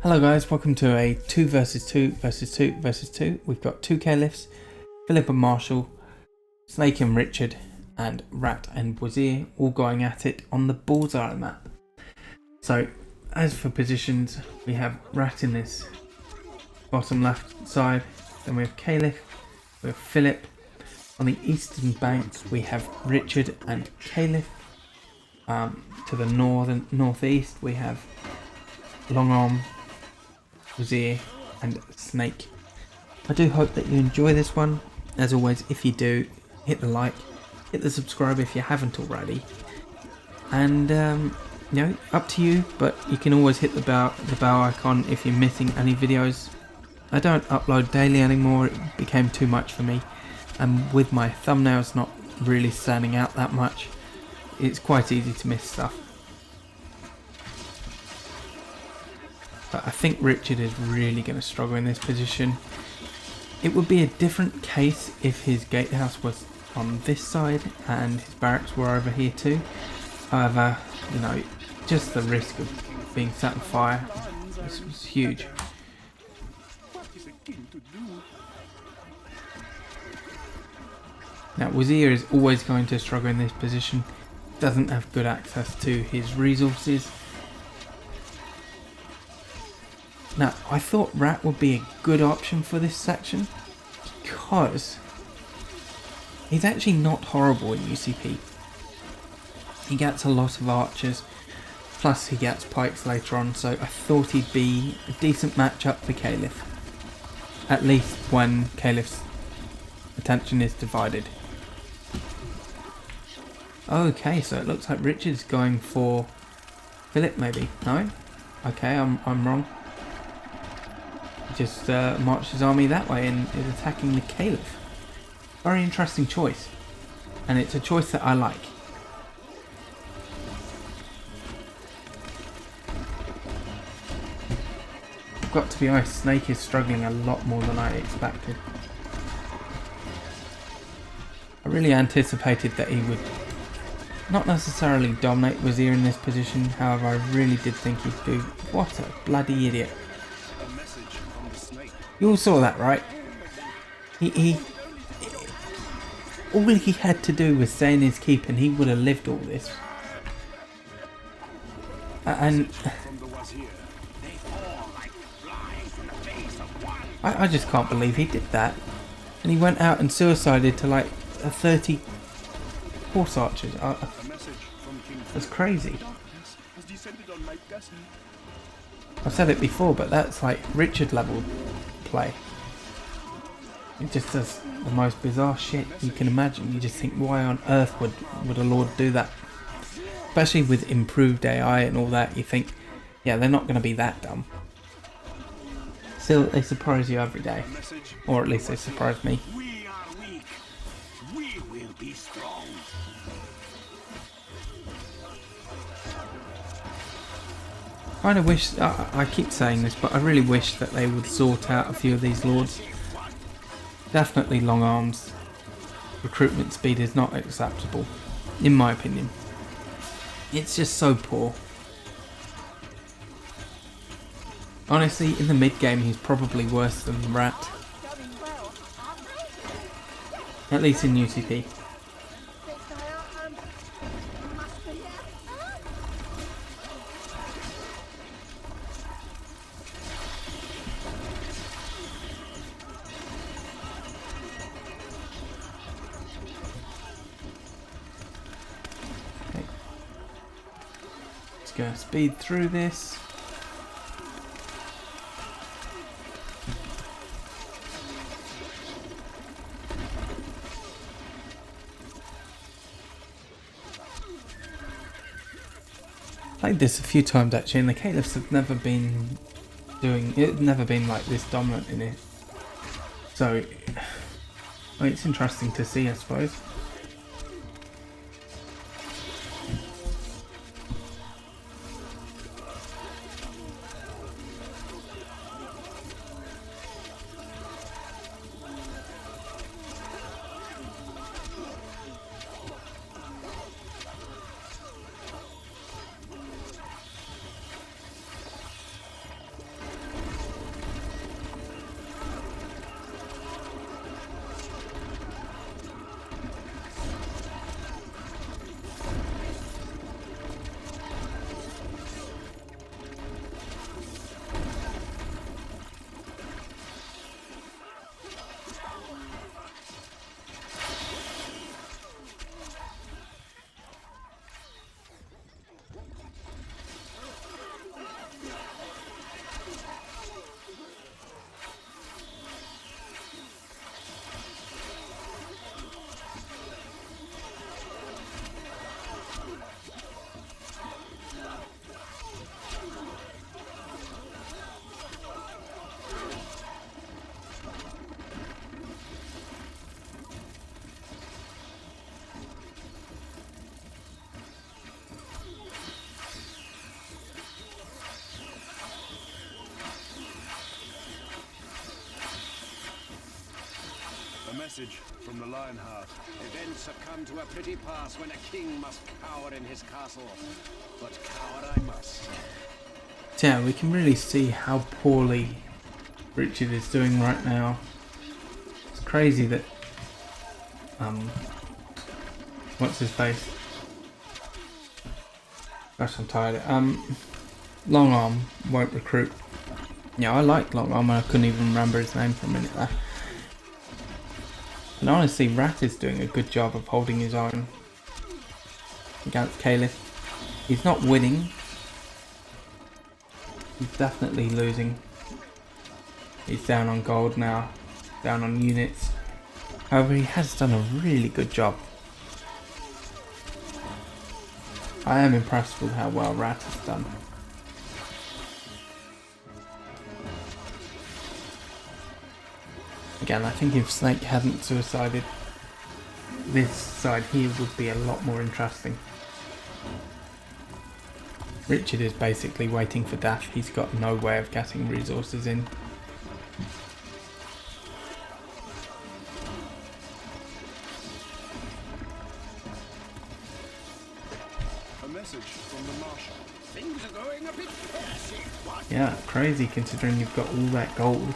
Hello guys, welcome to a 2 versus 2 versus 2 versus 2. We've got two Caliphs, Phillip and Marshall, Snake and Richard, and Rat and Wazir all going at it on the bullseye map. So as for positions, we have Rat in this bottom left side, then we have Caliph, we have Phillip. On the eastern bank we have Richard and Caliph. To the northeast we have Longarm, Wazir and Snake. I do hope that you enjoy this one. As always, if you do, hit the like, hit the subscribe if you haven't already, and you know, up to you, but you can always hit the bell icon if you're missing any videos. I don't upload daily anymore, it became too much for me, and with my thumbnails not really standing out that much, it's quite easy to miss stuff. But I think Richard is really going to struggle in this position. It would be a different case if his gatehouse was on this side and his barracks were over here too. However, you know, just the risk of being set on fire was huge. Now Wazir is always going to struggle in this position. Doesn't have good access to his resources. Now, I thought Rat would be a good option for this section because he's actually not horrible in UCP. He gets a lot of archers, plus he gets pikes later on, so I thought he'd be a decent matchup for Caliph. At least when Caliph's attention is divided. Okay, so it looks like Richard's going for Phillip maybe. No? Okay, I'm wrong. Just marched his army that way and is attacking the Caliph. Very interesting choice, and it's a choice that I like. I've got to be honest, Snake is struggling a lot more than I expected. I really anticipated that he would not necessarily dominate Wazir in this position, however I really did think he'd do. What a bloody idiot. You all saw that, right? All he had to do was stay in his keep and he would have lived all this. And I just can't believe he did that. And he went out and suicided to like 30 horse archers. That's crazy. I've said it before, but that's like Richard level play. It just does the most bizarre shit you can imagine. You just think, why on earth would a lord do that? Especially with improved AI and all that, you think, yeah, they're not going to be that dumb. Still, they surprise you every day, or at least they surprise me. We are weak. We will be strong. I kind of wish, I keep saying this, but I really wish that they would sort out a few of these lords. Definitely Longarm's recruitment speed is not acceptable, in my opinion. It's just so poor. Honestly, in the mid game he's probably worse than Rat. At least in UCP. Go speed through this. Played this a few times actually, and the Caliphs have never been like this dominant in it. So I mean, it's interesting to see, I suppose. message from the Lionheart. Events have come to a pretty pass when a king must cower in his castle. But cower I must. So yeah, we can really see how poorly Richard is doing right now. It's crazy that what's his face? Gosh, I'm tired. Longarm won't recruit. Yeah, I like Longarm and I couldn't even remember his name for a minute there. And honestly, Rat is doing a good job of holding his own against Caliph. He's not winning. He's definitely losing. He's down on gold now, down on units. However, he has done a really good job. I am impressed with how well Rat has done. Again, I think if Snake hadn't suicided, this side here would be a lot more interesting. Richard is basically waiting for Daff. He's got no way of getting resources in. A message from the Marshal. Things are going a bit pear-shaped. What? Yeah, crazy considering you've got all that gold.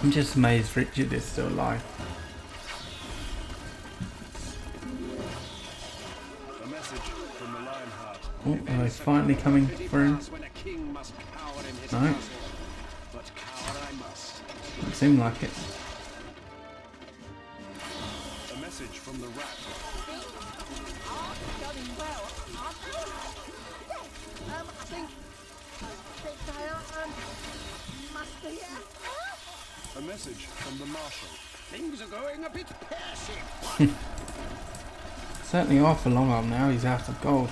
I'm just amazed Richard is still alive. A message from the Lionheart. Oh, are they finally coming for him? When a king must cower in his No, castle. But cower I must. doesn't seem like it. A message from the Rat. Going well, aren't they? Yes, I think they are, must be, A message from the Marshal. Things are going a bit pear-shaped. Certainly are for Longarm now, he's out of gold.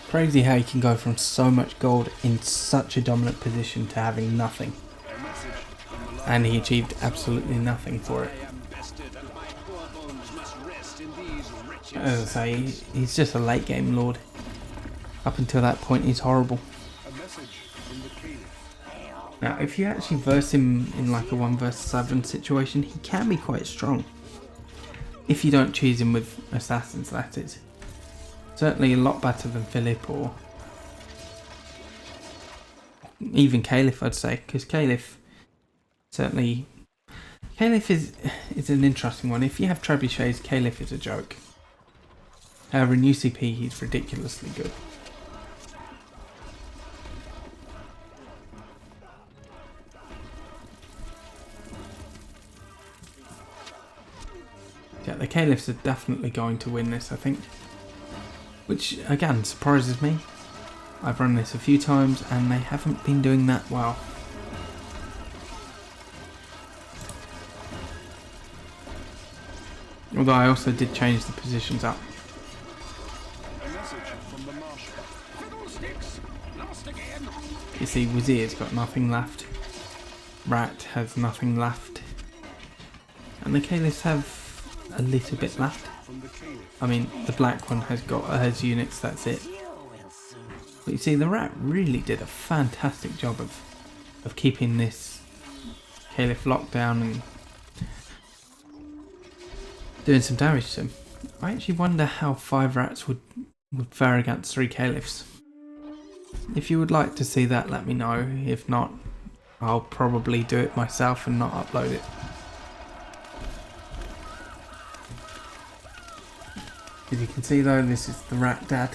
Crazy how you can go from so much gold in such a dominant position to having nothing. A message from the And he achieved absolutely nothing for it. I am bested, and my poor bones must rest in these riches. As I say, he's just a late game lord. Up until that point he's horrible. A message from the Caliph. Now if you actually verse him in like a 1 versus 7 situation, he can be quite strong. If you don't choose him with assassins, that is. Certainly a lot better than Phillip or even Caliph, I'd say, because Caliph certainly... Caliph is an interesting one. If you have trebuchets, Caliph is a joke. However, in UCP he's ridiculously good. Yeah, the Caliphs are definitely going to win this, I think. Which, again, surprises me. I've run this a few times and they haven't been doing that well. Although I also did change the positions up. A message from the Marshal. Fiddlesticks! Lost again! You see, Wazir's got nothing left. Rat has nothing left. And the Caliphs have a little bit left. From the Caliph. I mean, the black one has units, that's it. But you see, the Rat really did a fantastic job of keeping this Caliph locked down and doing some damage to him. I actually wonder how 5 Rats would fare against 3 Caliphs. If you would like to see that, let me know. If not, I'll probably do it myself and not upload it. As you can see though, this is the Rat Dad.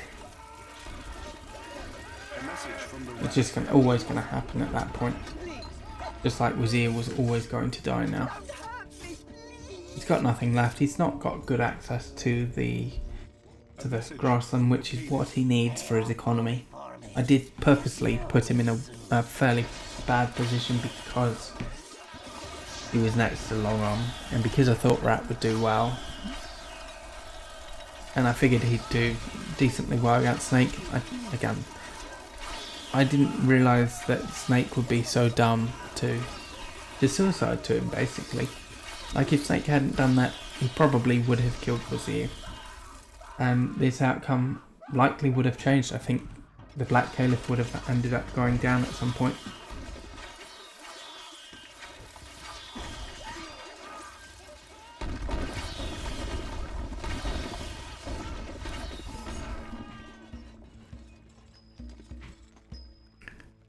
A message from the It's just always going to happen at that point. Just like Wazir was always going to die now. He's got nothing left. He's not got good access to the to the grassland, which is what he needs for his economy. I did purposely put him in a fairly bad position because he was next to Longarm, and because I thought Rat would do well, and I figured he'd do decently well against Snake. I didn't realise that Snake would be so dumb to suicide to him, basically. Like, if Snake hadn't done that, he probably would have killed Wazir. And this outcome likely would have changed. I think the Black Caliph would have ended up going down at some point.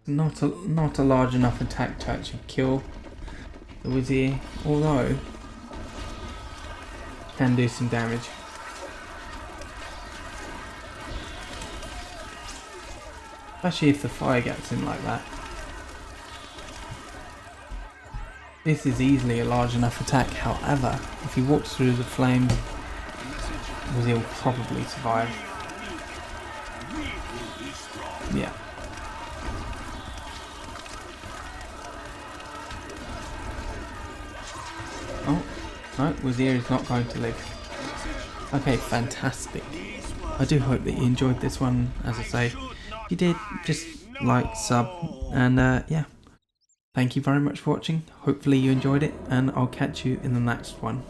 Not a large enough attack to actually kill the Wazir, although can do some damage. Especially if the fire gets in like that. This is easily a large enough attack, however, if he walks through the flames, Wazir will probably survive. Yeah. Oh, no, Wazir is not going to live. Okay, fantastic. I do hope that you enjoyed this one. As I say, if you did, just like, sub, and yeah. Thank you very much for watching. Hopefully you enjoyed it, and I'll catch you in the next one.